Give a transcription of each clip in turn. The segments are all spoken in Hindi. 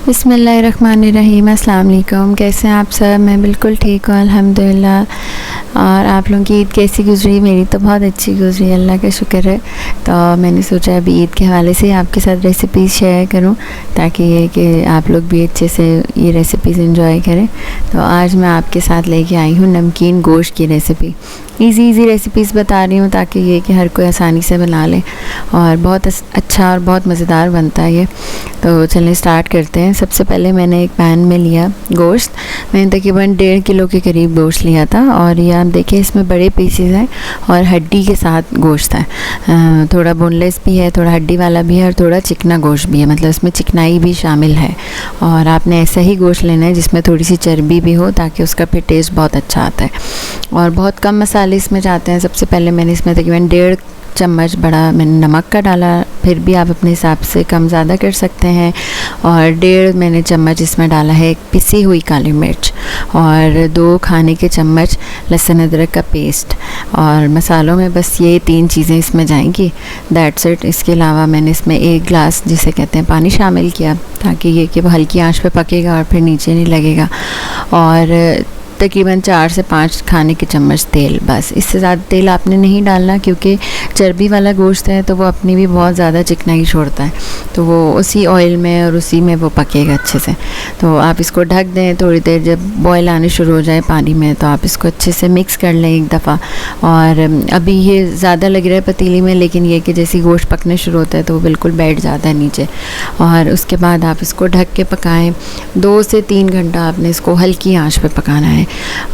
बिस्मिल्लाहिर्रहमानिर्रहीम। अस्सलाम वालेकुम। कैसे हैं आप सब? मैं बिल्कुल ठीक हूँ अल्हम्दुलिल्लाह। और आप लोगों की ईद कैसी गुजरी? मेरी तो बहुत अच्छी गुजरी, अल्लाह का शुक्र है। तो मैंने सोचा अभी ईद के हवाले से आपके साथ रेसिपीज़ शेयर करूँ, ताकि ये कि आप लोग भी अच्छे से ये रेसिपीज़ इंजॉय करें। तो आज मैं आपके साथ लेके आई हूँ नमकीन गोश्त की रेसिपी। इजी रेसिपीज़ बता रही हूँ ताकि ये कि हर कोई आसानी से बना ले, और बहुत अच्छा और बहुत मज़ेदार बनता है ये। तो चलिए स्टार्ट करते हैं। सबसे पहले मैंने एक पैन में लिया गोश्त। मैंने तकरीबन 1.5 किलो के करीब गोश्त लिया था, और ये आप देखिए इसमें बड़े पीसेस हैं और हड्डी के साथ गोश्त है। थोड़ा बोनलेस भी है, थोड़ा हड्डी वाला भी है, और थोड़ा चिकना गोश्त भी है, मतलब इसमें चिकनाई भी शामिल है। और आपने ऐसा ही गोश्त लेना है जिसमें थोड़ी सी चर्बी भी हो, ताकि उसका फिर टेस्ट बहुत अच्छा आता है। और बहुत कम मसाले इसमें जाते हैं। सबसे पहले मैंने इसमें तकरीबन 1.5 चम्मच बड़ा मैंने नमक का डाला, फिर भी आप अपने हिसाब से कम ज़्यादा कर सकते हैं। और 1.5 मैंने चम्मच इसमें डाला है पिसी हुई काली मिर्च, और 2 खाने के चम्मच लहसुन अदरक का पेस्ट। और मसालों में बस ये 3 चीज़ें इसमें जाएंगी, दैट्स इट। इसके अलावा मैंने इसमें 1 गिलास जिसे कहते हैं पानी शामिल किया, ताकि ये कि वो हल्की आंच पे पकेगा और फिर नीचे नहीं लगेगा। और तकरीबन 4 से 5 खाने के चम्मच तेल, बस। इससे ज़्यादा तेल आपने नहीं डालना, क्योंकि चर्बी वाला गोश्त है तो वो अपनी भी बहुत ज़्यादा चिकनाई छोड़ता है, तो वो उसी ऑयल में और उसी में वो पकेगा अच्छे से। तो आप इसको ढक दें थोड़ी देर, जब बॉयल आने शुरू हो जाए पानी में तो आप इसको अच्छे से मिक्स कर लें एक दफ़ा। और अभी ये ज़्यादा लग रहा है पतीली में, लेकिन ये कि जैसे गोश्त पकने शुरू होता है तो वो बिल्कुल बैठ जाता है नीचे। और उसके बाद आप इसको ढक के पकाएँ। 2 से 3 घंटा आपने इसको हल्की आँच पर पकाना है।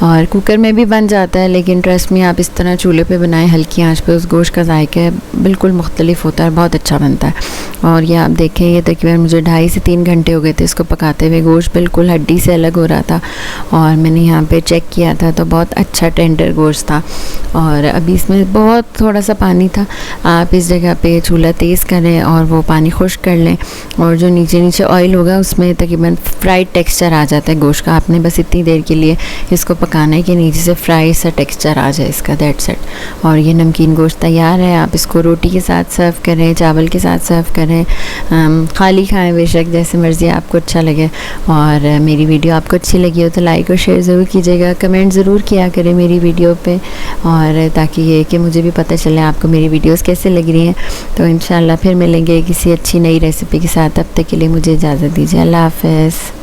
और कुकर में भी बन जाता है, लेकिन ट्रस्ट में आप इस तरह चूल्हे पे बनाएं हल्की आंच पे, उस गोश्त का जायका बिल्कुल मुख्तलिफ होता है, बहुत अच्छा बनता है। और ये आप देखें, ये तकरीबन मुझे 2.5 से 3 घंटे हो गए थे इसको पकाते हुए। गोश्त बिल्कुल हड्डी से अलग हो रहा था, और मैंने यहाँ पे चेक किया था तो बहुत अच्छा टेंडर गोश्त था। और अभी इसमें बहुत थोड़ा सा पानी था। आप इस जगह पे चूल्हा तेज़ करें और वो पानी खुश्क कर लें, और जो नीचे नीचे ऑयल होगा उसमें तकरीबन फ्राइड टेक्सचर आ जाता है गोश्त का। आपने बस इतनी देर के लिए इसको पकाना है कि नीचे से फ्राई सा टेक्सचर आ जाए इसका, दैट्स इट। और ये नमकीन गोश्त तैयार है। आप इसको रोटी के साथ सर्व करें, चावल के साथ सर्व करें, खाली खाएं, बेशक जैसे मर्ज़ी आपको अच्छा लगे। और मेरी वीडियो आपको अच्छी लगी हो तो लाइक और शेयर ज़रूर कीजिएगा, कमेंट ज़रूर किया करें मेरी वीडियो पे, और ताकि ये कि मुझे भी पता चले आपको मेरी वीडियोस कैसे लग रही हैं। तो इंशाल्लाह फिर मिलेंगे किसी अच्छी नई रेसिपी के साथ। तब तक के लिए मुझे इजाज़त दीजिए। अल्लाह हाफ़िज़।